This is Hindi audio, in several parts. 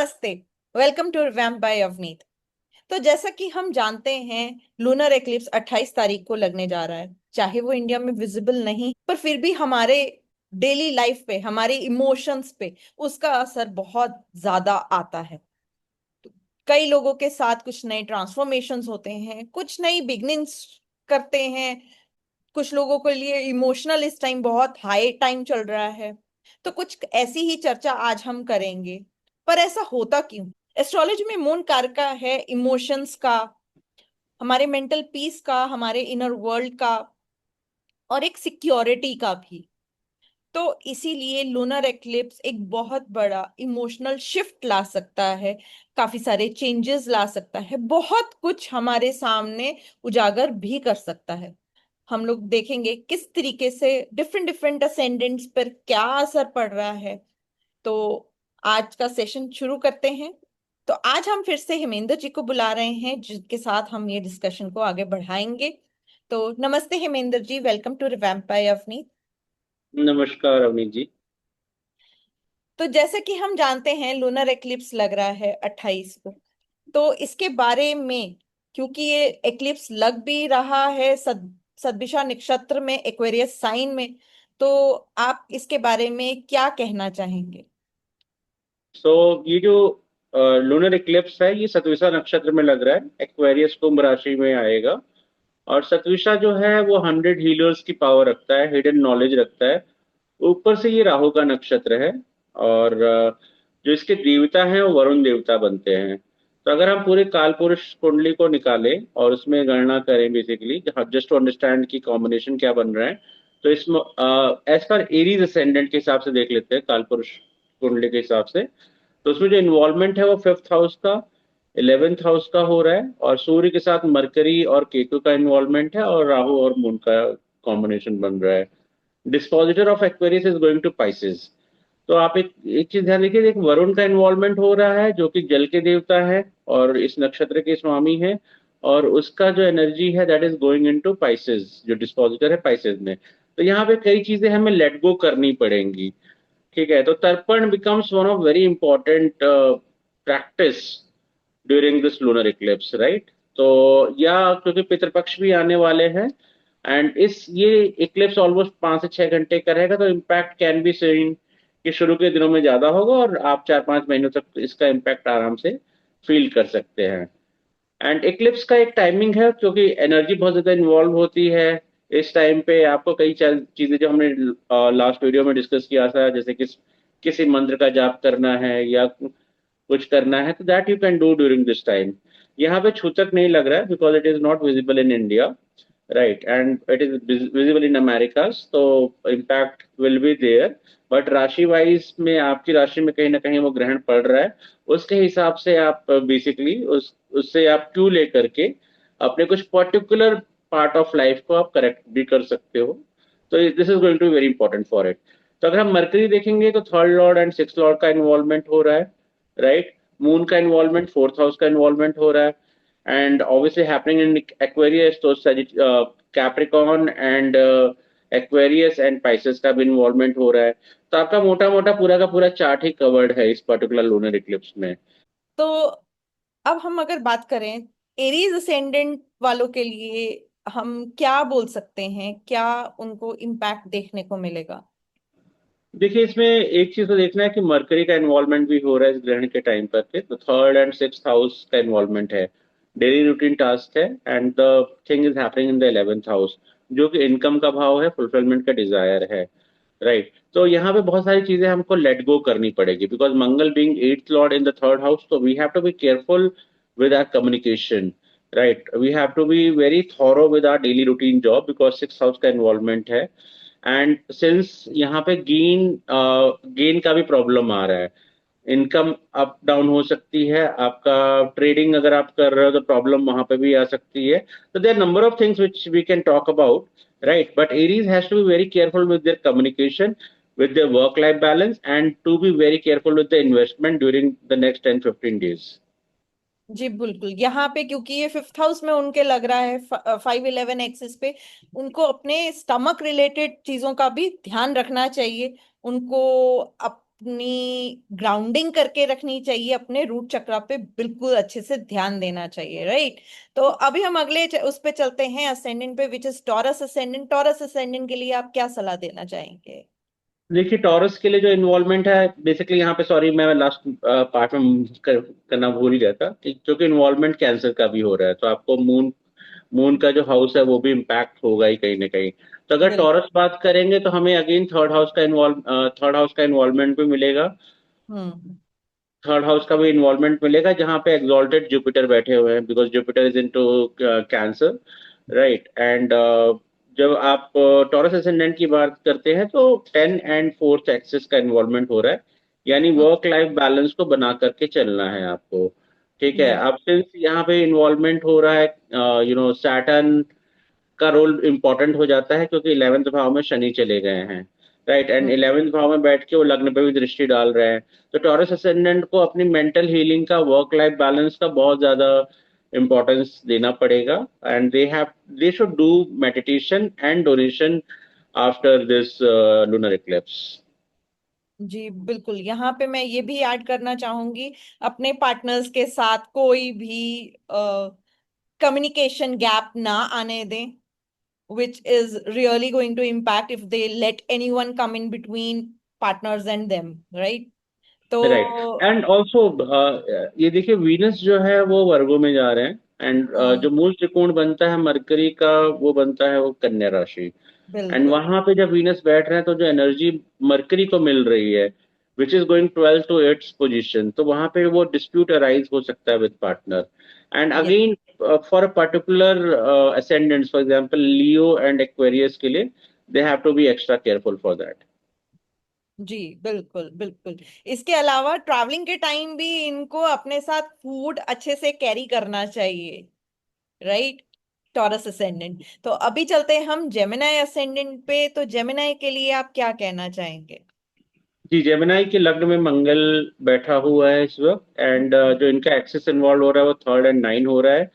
नमस्ते। Welcome to revamp by Avneet. तो जैसा कि हम जानते हैं, लूनर एक्लिप्स 28 तारीख को लगने जा रहा है। चाहे वो इंडिया में विजिबल नहीं, पर फिर भी हमारे डेली लाइफ पे, हमारे इमोशंस पे उसका असर बहुत ज्यादा आता है। कई लोगों के साथ कुछ नए ट्रांसफॉर्मेशंस होते हैं, कुछ नई बिगनिंग्स करते हैं। कुछ लोगों के लिए इमोशनल इस टाइम बहुत हाई टाइम चल रहा है। तो कुछ ऐसी ही चर्चा आज हम करेंगे। पर ऐसा होता क्यों? एस्ट्रोलॉजी में मून कारका है इमोशंस का, हमारे मेंटल पीस का, हमारे इनर वर्ल्ड का, और एक सिक्योरिटी का भी। तो इसीलिए लूनर एक्लिप्स एक बहुत बड़ा इमोशनल शिफ्ट ला सकता है, काफी सारे चेंजेस ला सकता है, बहुत कुछ हमारे सामने उजागर भी कर सकता है। हम लोग देखेंगे किस तरीके से डिफरेंट डिफरेंट असेंडेंट्स पर क्या असर पड़ रहा है। तो आज का सेशन शुरू करते हैं। तो आज हम फिर से हेमेंद्र जी को बुला रहे हैं, जिनके साथ हम ये डिस्कशन को आगे बढ़ाएंगे। तो नमस्ते Hemendra ji, welcome to revamp by Avani. नमस्कार अवनीत जी। तो जैसे कि हम जानते हैं, लूनर एक्लिप्स लग रहा है 28 को। तो इसके बारे में, क्योंकि ये एक्लिप्स लग भी रहा है सदभिषा नक्षत्र में, एक्वेरियस साइन में, तो आप इसके बारे में क्या कहना चाहेंगे? ये जो लूनर इक्लिप्स है ये सतविशा नक्षत्र में लग रहा है, एक्वेरियस कुंभ राशि में आएगा। और सतविशा जो है वो 100 हीलर्स की पावर रखता है, हिडन नॉलेज रखता है। ऊपर से ये राहु का नक्षत्र है। और जो इसके देवता हैं वो वरुण देवता बनते हैं। तो अगर हम पूरे काल पुरुष कुंडली को निकालें और उसमें गणना करें, बेसिकली जस्ट टू अंडरस्टैंड की कॉम्बिनेशन क्या बन रहा है, तो इसमें एज पर एरीज असेंडेंट के हिसाब से देख लेते हैं, काल पुरुष कुंडली के हिसाब से। तो उसमें जो इन्वॉल्वमेंट है वो फिफ्थ हाउस का, 11th हाउस का हो रहा है, और सूर्य के साथ मरकरी और केतु का इन्वॉल्वमेंट है, और राहु और मून का कॉम्बिनेशन बन रहा है। Dispositor of Aquarius is going to Pisces. तो आप एक एक चीज ध्यान रखिए, एक वरुण का इन्वॉल्वमेंट हो रहा है जो कि जल के देवता है और इस नक्षत्र के स्वामी है। और उसका जो एनर्जी है that is going into Pisces, जो डिस्पोजिटर है पाइसेस में। तो यहाँ पे कई चीजें हमें लेट गो करनी पड़ेंगी। ठीक है, तो तर्पण becomes one of very important practice during this lunar Eclipse, right. तो या क्योंकि पितृपक्ष भी आने वाले हैं, एंड इस ये इक्लिप्स ऑलमोस्ट 5 से 6 घंटे का रहेगा, तो इम्पैक्ट कैन बी सीन कि शुरू के दिनों में ज्यादा होगा और आप 4-5 महीनों तक इसका इम्पैक्ट आराम से फील कर सकते हैं। एंड इक्लिप्स का एक टाइमिंग है, क्योंकि एनर्जी बहुत ज्यादा इन्वॉल्व होती है इस टाइम पे। आपको कई चीजें जो हमने लास्ट वीडियो में डिस्कस किया था, जैसे किसी मंत्र का जाप करना है या कुछ करना है, तो that you can do during this time. यहाँ पे छूतक नहीं लग रहा है because it is not visible in India, right, and it is visible in Americas, तो impact will be there. But राशि वाइज में आपकी राशि में कहीं ना कहीं वो ग्रहण पड़ रहा है। उसके हिसाब से आप बेसिकली उससे आप क्यों लेकर के अपने कुछ पर्टिकुलर पार्ट ऑफ लाइफ को आप करेक्ट भी कर सकते हो। तो this is going to be very important for it. तो अगर हम मरकरी देखेंगे तो third lord and six lord का इन्वॉल्वमेंट हो रहा है, राइट। मून का इन्वॉल्वमेंट फोर्थ हाउस का इन्वॉल्वमेंट हो रहा है, and obviously happening in Aquarius, तो Capricorn and Aquarius and Pisces का भी इन्वॉल्वमेंट हो रहा है। तो आपका मोटा मोटा पूरा का पूरा चार्ट ही कवर्ड है इस पर्टिकुलर लूनर इक्लिप्स में। तो अब हम अगर बात करें एरीज असेंडेंट वालों के लिए, हम क्या बोल सकते हैं? क्या उनको इम्पैक्ट देखने को मिलेगा? देखिए, इसमें एक चीज तो देखना है कि मरकरी का इन्वॉल्वमेंट भी हो रहा है इस ग्रहण के टाइम पर के, तो थर्ड एंड सिक्स हाउस का इन्वॉल्वमेंट है। डेली रूटीन टास्क है, and the thing is happening in the 11th house, जो कि इनकम का भाव है, फुलफिलमेंट का डिजायर है, राइट। तो यहाँ पे बहुत सारी चीजें हमको लेट गो करनी पड़ेगी, because Mangal being 8th lord in the third house, तो we have to be careful with our communication, right? We have to be very thorough with our daily routine job because sixth house का involvement है। एंड सिंस यहाँ पे गेन गेन का भी प्रॉब्लम आ रहा है, इनकम अप डाउन हो सकती है, आपका ट्रेडिंग अगर आप कर रहे हो तो प्रॉब्लम वहां पे भी आ सकती है। तो there number of things which we can talk about, right, but Aries has to be very careful with their communication, with their work life balance, and to be very careful with the investment during the next 10-15 days। जी बिल्कुल। यहाँ पे क्योंकि ये फिफ्थ हाउस में उनके लग रहा है, 5-11 एक्सिस पे, उनको अपने स्टमक रिलेटेड चीजों का भी ध्यान रखना चाहिए। उनको अपनी ग्राउंडिंग करके रखनी चाहिए, अपने रूट चक्र पे बिल्कुल अच्छे से ध्यान देना चाहिए, राइट। तो अभी हम अगले उस पे चलते हैं, असेंडेंट पे, which is taurus ascendant. Taurus ascendant के लिए आप क्या सलाह देना चाहेंगे? देखिए, टॉरस के लिए जो इन्वॉल्वमेंट है बेसिकली यहाँ पे, सॉरी मैं लास्ट पार्ट में करना भूल ही गया था कि क्योंकि इन्वॉल्वमेंट कैंसर का भी हो रहा है, तो आपको मून मून का जो हाउस है वो भी इम्पैक्ट होगा ही कहीं ना कहीं। तो अगर बिल्कुल। टॉरस बात करेंगे तो हमें अगेन थर्ड हाउस का इन्वॉल्वमेंट भी मिलेगा। हम्म। थर्ड हाउस का भी इन्वॉल्वमेंट मिलेगा जहाँ पे एक्सॉल्टेड जुपिटर बैठे हुए हैं, because Jupiter is into cancer, right. And जब आप टॉरस असेंडेंट की बात करते हैं तो 10 और 4th एक्सिस का इन्वॉल्वमेंट हो रहा है, यानी वर्क लाइफ बैलेंस को बना करके चलना है आपको। ठीक है, बिल्कुल। अब सिंस यहाँ पे इन्वॉल्वमेंट हो रहा है, सैटर्न का रोल इंपॉर्टेंट हो जाता है क्योंकि 11th भाव में शनि चले गए हैं, राइट। एंड 11th भाव में बैठ के वो लग्न पे भी दृष्टि डाल रहे हैं। तो टॉरस असेंडेंट को अपनी मेंटल हीलिंग का, वर्क लाइफ बैलेंस का बहुत ज्यादा इंपॉर्टेंस देना पड़ेगा। And they should do meditation and donation after this lunar eclipse. जी बिल्कुल, यहाँ पे मैं ये भी ऐड करना चाहूंगी, अपने पार्टनर्स के साथ कोई भी कम्युनिकेशन गैप ना आने दें, which is really going to impact if they let anyone come in between partners and them, right? तो राइट। एंड ऑल्सो ये देखिए, वीनस जो है वो वर्गो में जा रहे हैं। एंड जो हम्म। मूल त्रिकोण बनता है मरकरी का, वो बनता है वो कन्या राशि। एंड बिल्कुल। वहां पे जब वीनस बैठ रहे हैं तो जो एनर्जी मरकरी को मिल रही है, which is going 12th to 8th position, तो वहां पे वो डिस्प्यूट अराइज हो सकता है विद पार्टनर। एंड ये again for a particular ascendants, for example Leo and Aquarius के लिए, they have to be extra careful for that. जी बिल्कुल बिल्कुल। इसके अलावा ट्रैवलिंग के टाइम भी इनको अपने साथ फूड अच्छे से कैरी करना चाहिए, राइट। Taurus ascendant. तो अभी चलते हैं हम जेमिनाई असेंडेंट पे। तो जेमिनाई के लिए आप क्या कहना चाहेंगे? जी, जेमिनाई के लग्न में मंगल बैठा हुआ है इस वक्त। एंड जो इनका एक्सेस इन्वॉल्व हो रहा है वो 3rd and 9 हो रहा है।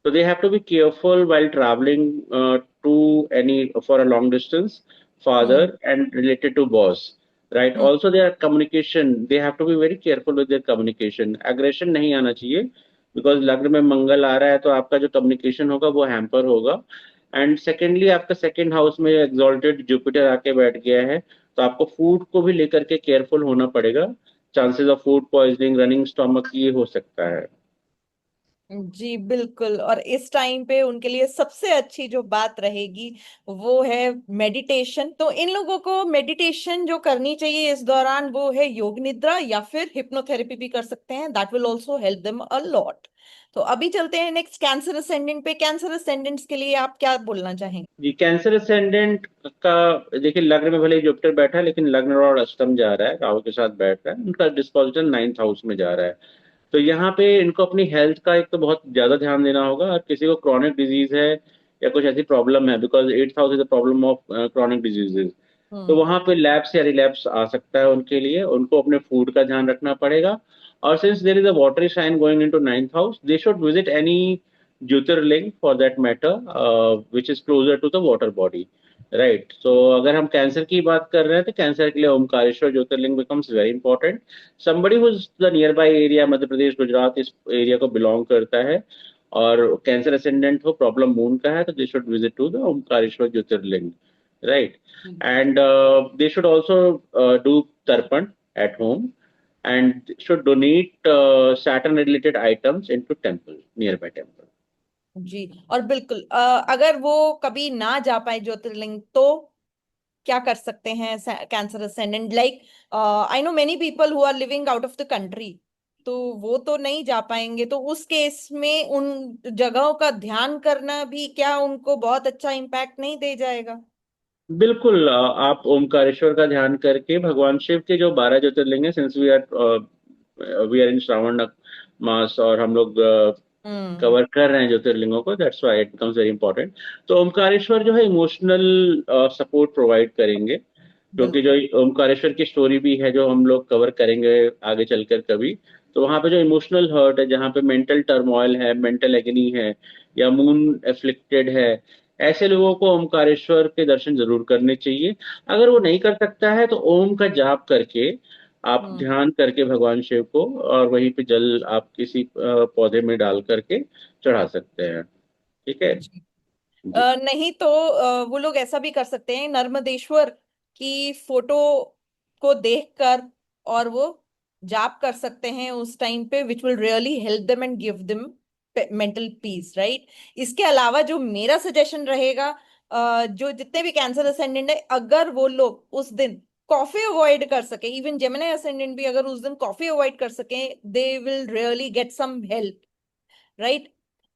तो they have to be careful while traveling to any for a long distance, father hmm. and related to boss, right? Hmm. Also their communication, they have to be very careful with their communication, aggression नहीं आना चाहिए, because लग्न में मंगल आ रहा है तो आपका जो communication होगा वो hamper होगा। एंड सेकेंडली आपका सेकेंड हाउस में एग्जॉल्टेड जुपिटर आके बैठ गया है, तो आपको फूड को भी लेकर के केयरफुल होना पड़ेगा। Chances of food poisoning, running stomach, ये हो सकता है। जी बिल्कुल। और इस टाइम पे उनके लिए सबसे अच्छी जो बात रहेगी वो है मेडिटेशन। तो इन लोगों को मेडिटेशन जो करनी चाहिए इस दौरान वो है योग निद्रा, या फिर हिप्नोथेरेपी भी कर सकते हैं, that will also help them a lot. तो अभी चलते हैं नेक्स्ट कैंसर असेंडेंट पे। कैंसर असेंडेंट्स के लिए आप क्या बोलना चाहेंगे? जी, कैंसर असेंडेंट का देखिए, लग्न में भले ही जुपिटर बैठा है लेकिन लग्न और अष्टम जा रहा है, राहु के साथ बैठ रहा है, उनका डिस्पोजिशन 9th हाउस में जा रहा है। तो यहाँ पे इनको अपनी हेल्थ का एक तो बहुत ज्यादा ध्यान देना होगा। और किसी को क्रॉनिक डिजीज है या कुछ ऐसी प्रॉब्लम है, because 8th house is a problem of chronic diseases, तो हम्म। वहां पे लैप्स या रिलैप्स आ सकता है उनके लिए, उनको अपने फूड का ध्यान रखना पड़ेगा। और since there is a watery sign going into 9th house, they should visit any Jyotirlinga for that matter which is closer to the water body, right. So अगर हम कैंसर की बात कर रहे हैं तो कैंसर के लिए Omkareshwar Jyotirlinga becomes very important. somebody who's the nearby area, Madhya Pradesh Gujarat इस एरिया को बिलोंग करता है और कैंसर असेंडेंट हो, प्रॉब्लम मून का है, तो they should visit to the Omkareshwar Jyotirlinga, right. And they should also do tarpan at home and should donate Saturn related items into temple, nearby temple. जी। और बिल्कुल अगर वो कभी ना जा पाए ज्योतिर्लिंग तो क्या कर सकते हैं cancer ascendant? Like I know many people who are living out of the country, तो वो तो नहीं जा पाएंगे, तो उस केस में उन जगहों का ध्यान करना भी क्या उनको बहुत अच्छा इम्पैक्ट नहीं दे जाएगा? बिल्कुल, आप ओमकारेश्वर का ध्यान करके भगवान शिव के जो 12 ज्योतिर्लिंग हैं, since we are in Shravan मास और हम लोग हम्म। कवर कर रहे हैं ज्योतिर्लिंगों को, that's why it becomes very important. तो ओमकारेश्वर जो है इमोशनल सपोर्ट प्रोवाइड करेंगे, क्योंकि जो बिल्कुल। ओमकारेश्वर की स्टोरी भी है जो हम लोग कवर करेंगे आगे चलकर कभी। तो वहां पे जो इमोशनल हर्ट है, जहाँ पे मेंटल टर्मोइल है, मेंटल एगनी है, या मून एफ्लिक्टेड है, ऐसे लोगों को ओमकारेश्वर के दर्शन जरूर करने चाहिए। अगर वो नहीं कर सकता है तो ओम का जाप करके आप हम्म। ध्यान करके भगवान शिव को, और वहीं पे जल आप किसी पौधे में डाल करके चढ़ा सकते हैं। ठीक है। जी। जी। नहीं तो वो लोग ऐसा भी कर सकते हैं, नर्मदेश्वर की फोटो को देखकर, और वो जाप कर सकते हैं उस टाइम पे, which will really help them and give them mental peace, right. इसके अलावा जो मेरा सजेशन रहेगा, जो जितने भी कैंसर असेंडेंट है, अगर वो लोग उस दिन कॉफी अवॉइड कर सके, इवन जेमिनी असेंडेंट भी अगर उस दिन कॉफी अवॉइड कर सके, they will really get some help, right.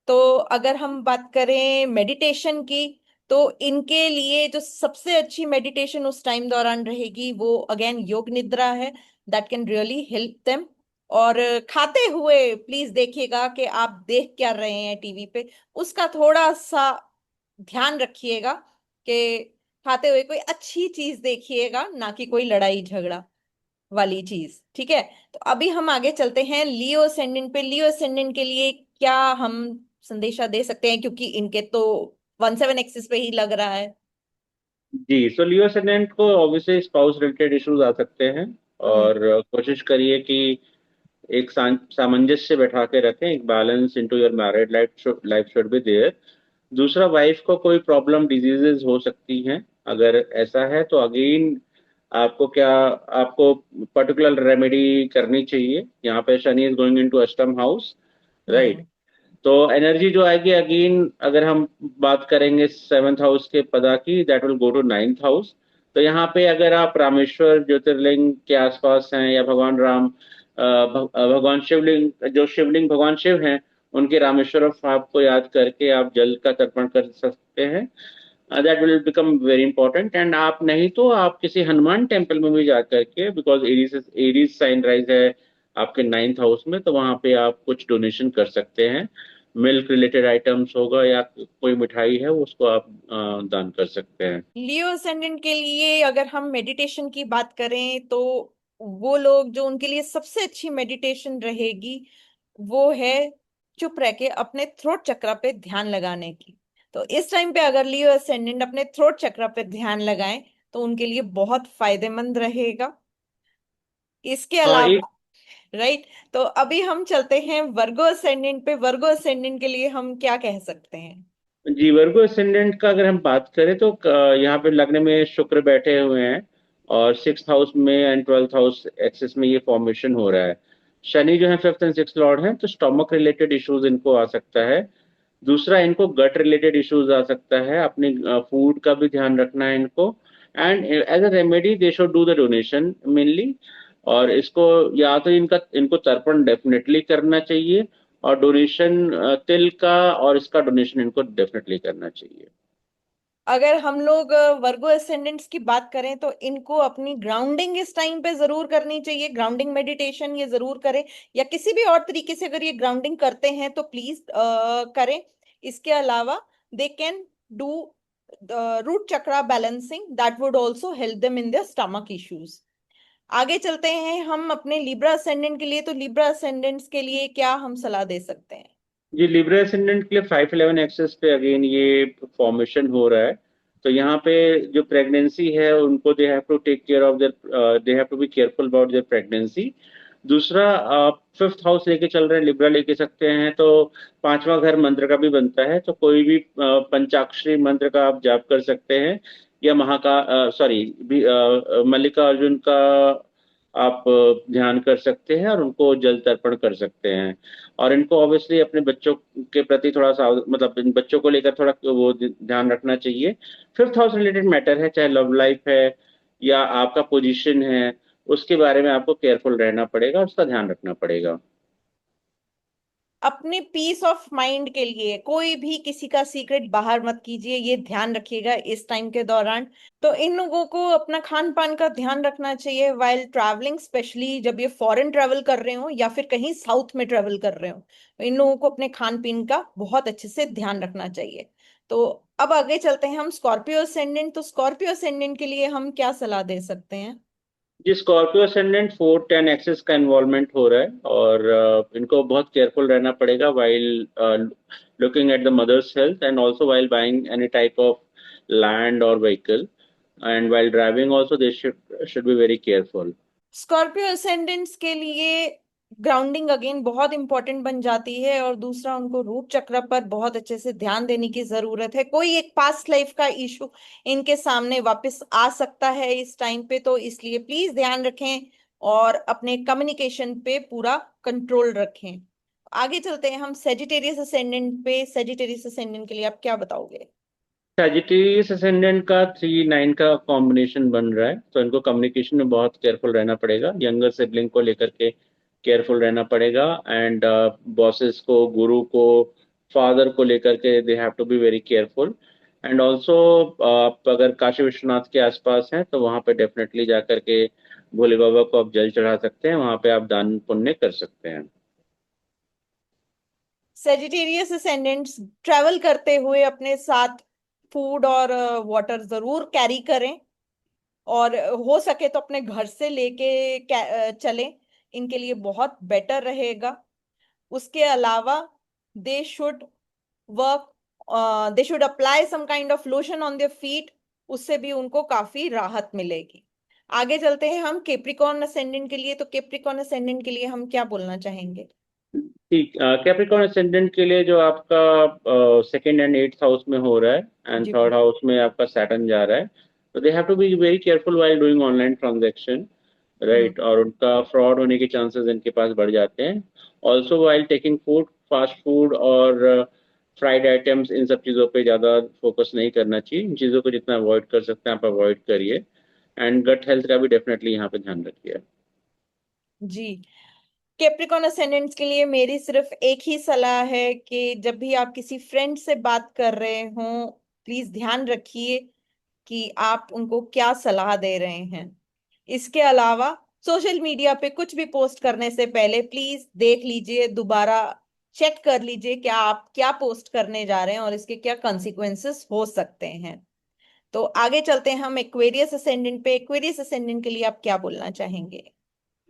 तो अगर हम बात करें मेडिटेशन की, तो इनके लिए जो सबसे अच्छी मेडिटेशन उस टाइम दौरान रहेगी वो अगेन योग निद्रा है, that can really help them. और खाते हुए प्लीज देखिएगा कि आप देख क्या रहे हैं टीवी पे, उसका थोड़ा सा ध्यान रखिएगा कि खाते हुए कोई अच्छी चीज देखिएगा, ना कि कोई लड़ाई झगड़ा वाली चीज, ठीक है। तो अभी हम आगे चलते हैं लियो असेंडेंट पे। लियो असेंडेंट के लिए क्या हम संदेशा दे सकते हैं, क्योंकि इनके तो 17 एक्सिस पे ही लग रहा है। जी, सो लियो असेंडेंट को ऑब्वियसली स्पाउस रिलेटेड इश्यूज आ सकते हैं, हम्म। और कोशिश करिए कि एक सामंजस्य बैठा के रखें, एक balance into your married life should be there. दूसरा, वाइफ को कोई प्रॉब्लम डिजीजेस हो सकती हैं। अगर ऐसा है तो अगेन आपको पर्टिकुलर रेमेडी करनी चाहिए। यहाँ पे शनि इज गोइंग इनटू अष्टम हाउस, राइट। हम्म। तो एनर्जी जो आएगी अगेन, अगर हम बात करेंगे सेवन्थ हाउस के पदा की, that will go to ninth house. तो यहाँ पे अगर आप रामेश्वर ज्योतिर्लिंग के आसपास हैं, या भगवान राम भगवान शिवलिंग, जो शिवलिंग भगवान शिव हैं, उनके रामेश्वर आपको याद करके आप जल का तर्पण कर सकते हैं। That will become very important. And आप नहीं तो आप किसी हनुमान टेम्पल में भी जा करके, बिकॉज एरीज साइन राइज है आपके नाइन्थ हाउस में, तो वहां पे आप कुछ डोनेशन कर सकते हैं। मिल्क रिलेटेड आइटम्स होगा या कोई मिठाई है, उसको आप दान कर सकते हैं। लियो असेंडेंट के लिए अगर हम मेडिटेशन की बात करें, तो वो लोग जो उनके लिए सबसे अच्छी मेडिटेशन रहेगी वो है चुप रह के अपने थ्रोट चक्र पे ध्यान लगाने की। तो इस टाइम पे अगर लियो असेंडेंट अपने थ्रोट चक्र पे ध्यान लगाएं तो उनके लिए बहुत फायदेमंद रहेगा। इसके एक अलावा, राइट, तो अभी हम चलते हैं वर्गो असेंडेंट पे। वर्गो असेंडेंट के लिए हम क्या कह सकते हैं? जी, वर्गो असेंडेंट का अगर हम बात करें तो यहाँ पे लग्न में शुक्र बैठे हुए हैं, और सिक्स हाउस में एंड ट्वेल्थ हाउस एक्सिस में ये फॉर्मेशन हो रहा है। शनि जो है फिफ्थ एंड सिक्स लॉर्ड है, तो स्टोमक रिलेटेड इश्यूज इनको आ सकता है। दूसरा, इनको गट रिलेटेड इश्यूज आ सकता है, अपने फूड का भी ध्यान रखना है इनको। And as a remedy they should do the donation mainly. और इसको, या तो इनको तर्पण डेफिनेटली करना चाहिए, और डोनेशन तिल का और इसका डोनेशन इनको डेफिनेटली करना चाहिए। अगर हम लोग वर्गो एसेंडेंट्स की बात करें तो इनको अपनी ग्राउंडिंग इस टाइम पे जरूर करनी चाहिए, ग्राउंडिंग मेडिटेशन ये जरूर करें, या किसी भी और तरीके से अगर ये ग्राउंडिंग करते हैं तो प्लीज करें। इसके अलावा they can do root chakra balancing, that would also help them in their stomach issues. आगे चलते हैं हम अपने लिब्रा असेंडेंट के लिए। तो लिब्रा असेंडेंट्स के लिए क्या हम सलाह दे सकते हैं? जी, लिब्रा एसेंडेंट के लिए 511 एक्सेस पे अगेन ये फॉर्मेशन हो रहा है। तो यहाँ पे जो प्रेगनेंसी है, उनको they have to take care of their, they have to be careful about their pregnancy. दूसरा, आप फिफ्थ हाउस लेके चल रहे हैं, लिब्रा लेके सकते हैं, तो पांचवा घर मंत्र का भी बनता है, तो कोई भी पंचाक्षरी मंत्र का आप जाप कर सकते हैं, या महाका सॉरी मल्लिका अर्जुन का आप ध्यान कर सकते हैं, और उनको जल तर्पण कर सकते हैं। और इनको ऑब्वियसली अपने बच्चों के प्रति थोड़ा सा, मतलब इन बच्चों को लेकर थोड़ा वो ध्यान रखना चाहिए। फिफ्थ हाउस रिलेटेड मैटर है, चाहे लव लाइफ है या आपका पोजीशन है, उसके बारे में आपको केयरफुल रहना पड़ेगा, उसका ध्यान रखना पड़ेगा। अपने पीस ऑफ माइंड के लिए कोई भी किसी का सीक्रेट बाहर मत कीजिए, ये ध्यान रखिएगा इस टाइम के दौरान। तो इन लोगों को अपना खान पान का ध्यान रखना चाहिए वाइल ट्रैवलिंग, स्पेशली जब ये फॉरेन ट्रैवल कर रहे हो या फिर कहीं साउथ में ट्रैवल कर रहे हो, तो इन लोगों को अपने खान पीन का बहुत अच्छे से ध्यान रखना चाहिए। तो अब आगे चलते हैं हम स्कॉर्पियो असेंडेंट। तो स्कॉर्पियो असेंडेंट के लिए हम क्या सलाह दे सकते हैं? जी, स्कॉर्पियो असेंडेंट 410 एक्सेस का इन्वॉल्वमेंट हो रहा है, और इनको बहुत केयरफुल रहना पड़ेगा while looking at the mother's health, and also while buying any type of land और vehicle, and while driving also they should be very careful. Scorpio ascendants के लिए ग्राउंडिंग अगेन बहुत इंपॉर्टेंट बन जाती है, और दूसरा उनको रूट चक्र पर बहुत अच्छे से ध्यान देने की जरूरत है। कोई एक पास्ट लाइफ का इशू इनके सामने वापस आ सकता है इस टाइम पे, तो इसलिए प्लीज ध्यान रखें और अपने कम्युनिकेशन पे पूरा कंट्रोल रखें। आगे चलते हैं हम सेजिटेरियस असेंडेंट पे। सेजिटेरियस असेंडेंट के लिए आप क्या बताओगे? सैजिटेरियस असेंडेंट का 3-9 का कॉम्बिनेशन बन रहा है, तो इनको कम्युनिकेशन में बहुत केयरफुल रहना पड़ेगा। यंगर सिबलिंग को लेकर के केयरफुल रहना पड़ेगा, एंड बॉसेस को, गुरु को, फादर को लेकर के they have to be very careful. And also आप अगर काशी विश्वनाथ के आसपास हैं तो वहाँ पे डेफिनेटली जा करके भोले बाबा को आप जल चढ़ा सकते हैं, वहाँ पे आप दान पुण्य कर सकते हैं। सेजिटेरियस असेंडेंट्स ट्रैवल करते हुए अपने साथ फूड और वाटर जरूर कैरी करें, और हो सके तो अपने घर से लेके चलें, इनके लिए बहुत बेटर रहेगा। उसके अलावा they should work, they should apply some kind of lotion on their feet, उससे भी उनको काफी राहत मिलेगी। आगे चलते हैं हम केप्रिकॉर्न असेंडेंट के लिए। तो केप्रिकॉर्न असेंडेंट के लिए हम क्या बोलना चाहेंगे? ठीक, कैप्रिकॉर्न असेंडेंट के लिए जो आपका सेकंड एंड एट्थ हाउस में हो रहा है, एंड जी थर्ड हाउस में आपका सैटर्न जा रहा है, तो they have to be very careful while doing online transaction, hmm. Right. और उनका फ्रॉड होने के चांसेस इनके पास बढ़ जाते हैं। Also while taking food, fast food और फ्राइड आइटम्स, इन सब चीज़ों पे ज़्यादा फोकस नहीं करना चाहिए। इन चीज़ों को जितना अवॉइड कर सकते हैं आप अवॉइड करिए। एंड गट हेल्थ का भी डेफिनेटली यहाँ पे ध्यान रखिए। जी, कैप्रिकॉन असेंडेंट्स के लिए मेरी सिर्फ एक ही सलाह है कि जब भी आप किसी फ्रेंड से बात कर रहे हों, प्लीज ध्यान रखिए कि आप उनको क्या सलाह दे रहे हैं। इसके अलावा सोशल मीडिया पे कुछ भी पोस्ट करने से पहले प्लीज देख लीजिए, दोबारा चेक कर लीजिए क्या आप क्या पोस्ट करने जा रहे हैं और इसके क्या कॉन्सिक्वेंसेस हो सकते हैं। तो आगे चलते हैं हम एक्वेरियस असेंडेंट पे। एक्वेरियस असेंडेंट के लिए आप क्या बोलना चाहेंगे?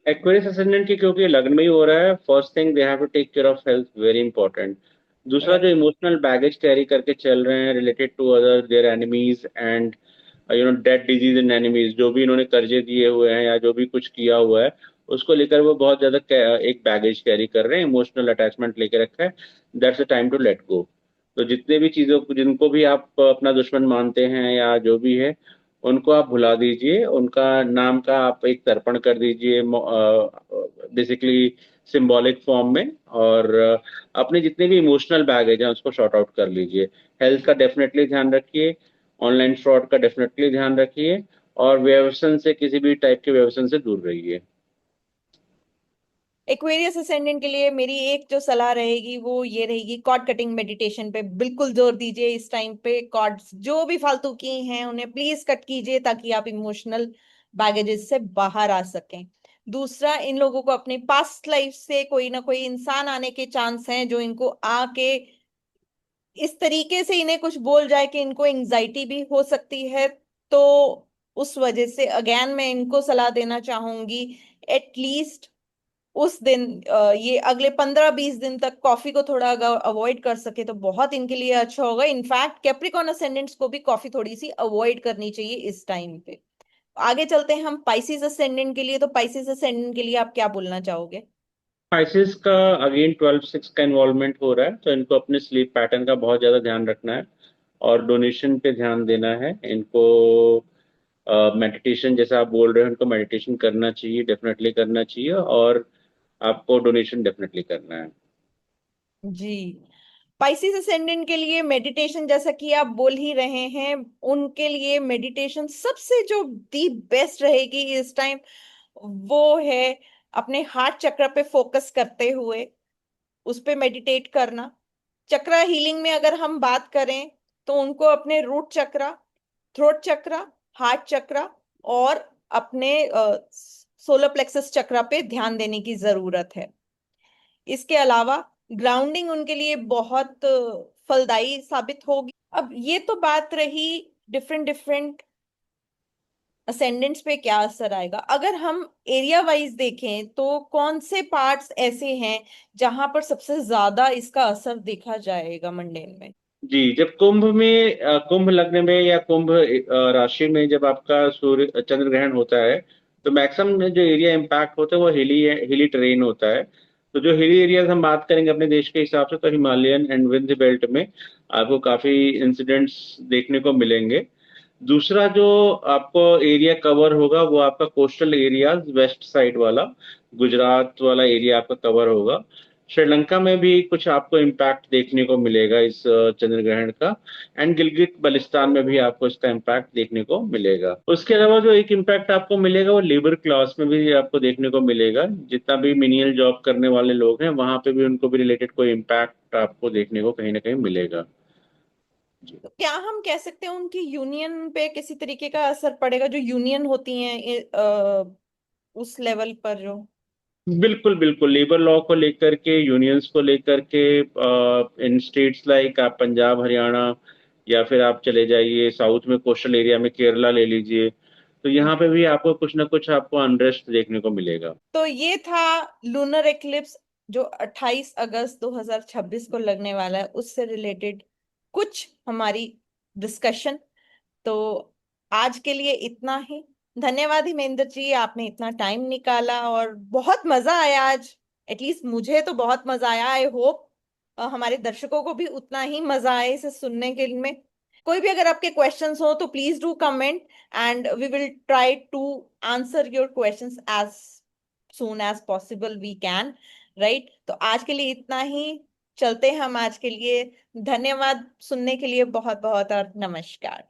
एक्वेरियस असेंडेंट की क्योंकि लग्न में ही हो रहा है, first thing they have to take care of health, very important. दूसरा, जो राइट। इमोशनल बैगेज कैरी करके चल रहे हैं related to other their enemies and debt disease and enemies, जो भी इन्होंने कर्जे दिए हुए हैं या जो भी कुछ किया हुआ है, उसको लेकर वो बहुत ज्यादा एक बैगेज कैरी कर रहे हैं, इमोशनल अटैचमेंट लेके रखा है। That's a time to let go. तो जितने भी चीजों को, जिनको भी आप अपना दुश्मन मानते हैं या जो भी है, उनको आप भुला दीजिए, उनका नाम का आप एक तर्पण कर दीजिए, बेसिकली सिंबॉलिक फॉर्म में। और अपने जितने भी इमोशनल बैगेज हैं उसको शॉर्ट आउट कर लीजिए। हेल्थ का डेफिनेटली ध्यान रखिए, ऑनलाइन फ्रॉड का डेफिनेटली ध्यान रखिए, और व्यसन से, किसी भी टाइप के व्यसन से दूर रहिए। एक्वेरियस असेंडेंट के लिए मेरी एक जो सलाह रहेगी वो ये रहेगी, कॉर्ड कटिंग मेडिटेशन पे बिल्कुल जोर दीजिए। इस टाइम पे कॉर्ड्स जो भी फालतू की हैं उन्हें प्लीज कट कीजिए, ताकि आप इमोशनल बैगेजेस से बाहर आ सकें। दूसरा, इन लोगों को अपनी पास्ट लाइफ से कोई ना कोई इंसान आने के चांस हैं जो इनको आके इस तरीके से इन्हें कुछ बोल जाए कि इनको एंजाइटी भी हो सकती है। तो उस वजह से अगेन मैं इनको सलाह देना चाहूंगी, एटलीस्ट उस दिन ये अगले 15-20 दिन तक कॉफी को थोड़ा अगर अवॉइड कर सके तो बहुत इनके लिए अच्छा होगा। इनफैक्ट कैप्रिकॉन असेंडेंट्स को भी कॉफी थोड़ी सी अवॉइड करनी चाहिए इस टाइम पे। आगे चलते हैं हम पाइसेस असेंडेंट के लिए। तो पाइसेस असेंडेंट के लिए आप क्या बोलना चाहोगे? स्पाइसेस का अगेन 12/6 का इन्वॉल्वमेंट हो रहा है, तो इनको अपने स्लीप पैटर्न का बहुत ज़्यादा ध्यान रखना है, और डोनेशन पे ध्यान देना है इनको। मेडिटेशन, जैसा आप बोल रहे हो, इनको मेडिटेशन करना चाहिए, डेफिनेटली करना चाहिए, और आपको डोनेशन डेफिनेटली करना है। जी, पाइसेस असेंडेंट के लिए मेडिटेशन, जैसा कि आप बोल ही रहे हैं, उनके लिए मेडिटेशन सबसे जो दी बेस्ट रहेगी इस टाइम, वो है अपने हार्ट चक्र पे फोकस करते हुए उस पे मेडिटेट करना। चक्रा हीलिंग में अगर हम बात करें तो उनको अपने रूट चक्रा, थ्रोट चक्रा, हार्ट चक्रा और अपने सोलर प्लेक्सस चक्रा पे ध्यान देने की जरूरत है। इसके अलावा ग्राउंडिंग उनके लिए बहुत फलदायी साबित होगी। अब ये तो बात रही डिफरेंट डिफरेंट असेंडेंट्स पे क्या असर आएगा। अगर हम एरिया वाइज देखें तो कौन से पार्ट्स ऐसे हैं जहां पर सबसे ज्यादा इसका असर देखा जाएगा मंडेन में? जी, जब कुंभ में कुंभ लग्न में या कुंभ राशि में जब आपका सूर्य चंद्र ग्रहण होता है, तो मैक्सिमम जो एरिया इम्पैक्ट होता है वो हिली हिली टेरेन होता है। तो जो हिली एरियाज हम बात करेंगे अपने देश के हिसाब से, तो हिमालयन एंड विंध्य बेल्ट में आपको काफी इंसिडेंट्स देखने को मिलेंगे। दूसरा जो आपको एरिया कवर होगा वो आपका कोस्टल एरिया वेस्ट साइड वाला, गुजरात वाला एरिया आपका कवर होगा। श्रीलंका में भी कुछ आपको इम्पैक्ट देखने को मिलेगा इस चंद्र ग्रहण का। एंड गिलगित बल्तिस्तान में भी आपको इसका इम्पैक्ट देखने को मिलेगा। उसके अलावा जो एक इम्पैक्ट आपको मिलेगा वो लेबर क्लास में भी आपको देखने को मिलेगा। जितना भी मिनियल जॉब करने वाले लोग हैं वहां पे भी उनको भी रिलेटेड कोई इम्पैक्ट आपको देखने को कहीं ना कहीं मिलेगा। जी। तो क्या हम कह सकते हैं उनकी यूनियन पे किसी तरीके का असर पड़ेगा, जो यूनियन होती हैं उस लेवल पर जो। बिल्कुल बिल्कुल, लेबर लॉ को लेकर के, यूनियंस को लेकर के, इन स्टेट्स लाइक आप पंजाब हरियाणा, या फिर आप चले जाइए साउथ में कोस्टल एरिया में केरला ले लीजिए, तो यहाँ पे भी आपको कुछ ना कुछ आपको अनरेस्ट देखने को मिलेगा। तो ये था लूनर एक्लिप्स जो 28 अगस्त 2026 को लगने वाला है, उससे रिलेटेड कुछ हमारी डिस्कशन। तो आज के लिए इतना ही। धन्यवाद हिमेंद्र जी, आपने इतना टाइम निकाला और बहुत मजा आया आज। एटलीस्ट मुझे तो बहुत मजा आया। आई होप हमारे दर्शकों को भी उतना ही मजा आए इसे सुनने के में। कोई भी अगर आपके क्वेश्चंस हो तो please do comment, and we will try to answer your questions as soon as possible we can. Right, तो आज के लिए इतना ही। चलते हैं हम आज के लिए। धन्यवाद सुनने के लिए बहुत बहुत, और नमस्कार।